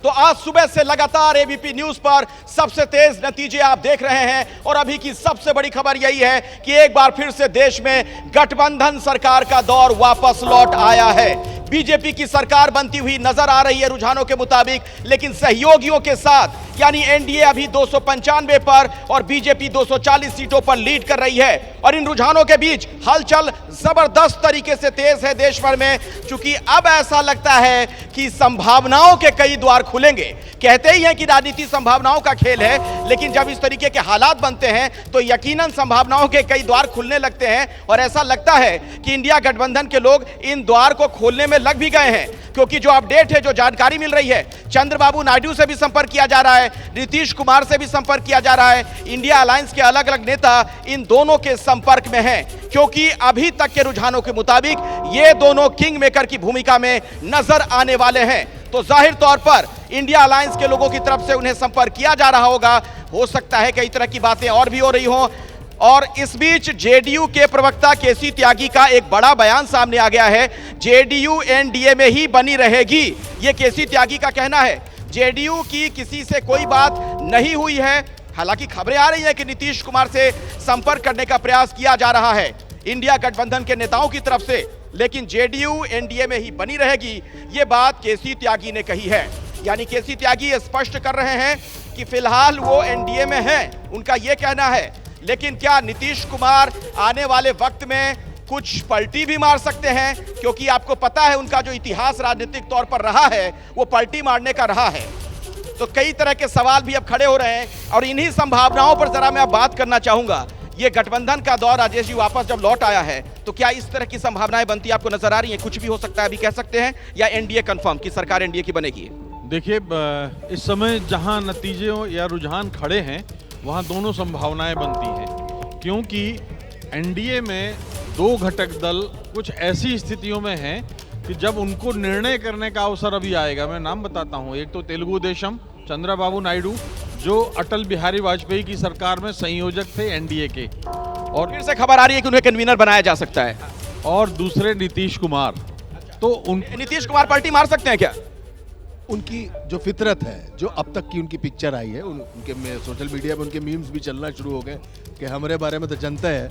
तो आज सुबह से लगातार एबीपी न्यूज पर सबसे तेज नतीजे आप देख रहे हैं और अभी की सबसे बड़ी खबर यही है कि एक बार फिर से देश में गठबंधन सरकार का दौर वापस लौट आया है। बीजेपी की सरकार बनती हुई नजर आ रही है रुझानों के मुताबिक, लेकिन सहयोगियों के साथ यानी एनडीए अभी 295 पर और बीजेपी 240 सीटों पर लीड कर रही है। और इन रुझानों के बीच हलचल जबरदस्त तरीके से तेज है देश भर में, क्योंकि अब ऐसा लगता है कि संभावनाओं के कई द्वार खुलेंगे। कहते ही हैं कि राजनीति संभावनाओं का खेल है, लेकिन जब इस तरीके के हालात बनते हैं तो यकीनन संभावनाओं के कई द्वार खुलने लगते हैं। और ऐसा लगता है कि इंडिया गठबंधन के लोग इन द्वार को खोलने में लग भी गए हैं, क्योंकि जो अपडेट है, जो जानकारी मिल रही है, चंद्रबाबू नायडू से भी संपर्क किया जा रहा है, नीतीश कुमार से भी संपर्क किया जा रहा है। इंडिया अलायंस के अलग अलग नेता इन दोनों के संपर्क में हैं, क्योंकि अभी तक के रुझानों के मुताबिक ये दोनों किंग मेकर की भूमिका में नजर आने वाले हैं। तो जाहिर तौर पर इंडिया अलायंस के लोगों की तरफ से उन्हें संपर्क किया जा रहा होगा। हो सकता है कई तरह की बातें और भी हो रही हों। और इस बीच जेडीयू के प्रवक्ता केसी त्यागी का एक बड़ा बयान सामने आ गया है। जेडीयू एनडीए में ही बनी रहेगी, यह केसी त्यागी का कहना है। जेडीयू की किसी से कोई बात नहीं हुई है। हालांकि खबरें आ रही हैं कि नीतीश कुमार से संपर्क करने का प्रयास किया जा रहा है इंडिया गठबंधन के नेताओं की तरफ से, लेकिन जेडीयू एनडीए में ही बनी रहेगी, यह बात केसी त्यागी ने कही है। यानी केसी त्यागी स्पष्ट कर रहे हैं कि फिलहाल वो एनडीए में हैं, उनका यह कहना है। लेकिन क्या नीतीश कुमार आने वाले वक्त में कुछ पलटी भी मार सकते हैं? क्योंकि आपको पता है उनका जो इतिहास राजनीतिक तौर पर रहा है वो पलटी मारने का रहा है। तो कई तरह के सवाल भी अब खड़े हो रहे हैं और इन्हीं संभावनाओं पर जरा मैं अब बात करना चाहूंगा। ये गठबंधन का दौर राजेश जी वापस जब लौट आया है तो क्या इस तरह की संभावनाएं बनती आपको नजर आ रही हैं? कुछ भी हो सकता है अभी कह सकते हैं, या एनडीए कंफर्म की सरकार एनडीए की बनेगी? देखिए, इस समय जहां नतीजे या रुझान खड़े हैं वहां दोनों संभावनाएं बनती हैं, क्योंकि एनडीए में दो घटक दल कुछ ऐसी स्थितियों में हैं कि जब उनको निर्णय करने का अवसर अभी आएगा। मैं नाम बताता हूं। एक तो तेलुगु देशम चंद्रबाबू नायडू, जो अटल बिहारी वाजपेयी की सरकार में संयोजक थे एनडीए के, और फिर से खबर आ रही है कि उन्हें कन्वीनर बनाया जा सकता है। और दूसरे नीतीश कुमार। तो नीतीश कुमार पलटी मार सकते हैं क्या? उनकी जो फितरत है, जो अब तक की उनकी पिक्चर आई है, उनके सोशल मीडिया पे उनके मीम्स भी चलना शुरू हो गए कि हमारे बारे में तो जनता है,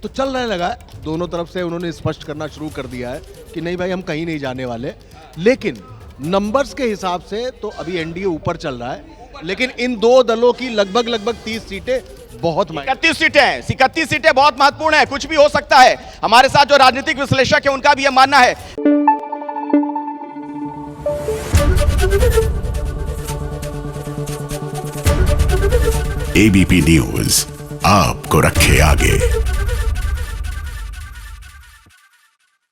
तो चलने लगा। दोनों तरफ से उन्होंने स्पष्ट करना शुरू कर दिया है कि नहीं भाई, हम कहीं नहीं जाने वाले। लेकिन नंबर्स के हिसाब से तो अभी एनडीए ऊपर चल रहा है, लेकिन इन दो दलों की लगभग 30 सीटें बहुत 31 सीटें बहुत महत्वपूर्ण है। कुछ भी हो सकता है। हमारे साथ जो राजनीतिक विश्लेषक है उनका भी यह मानना है। एबीपी न्यूज आपको रखे आगे।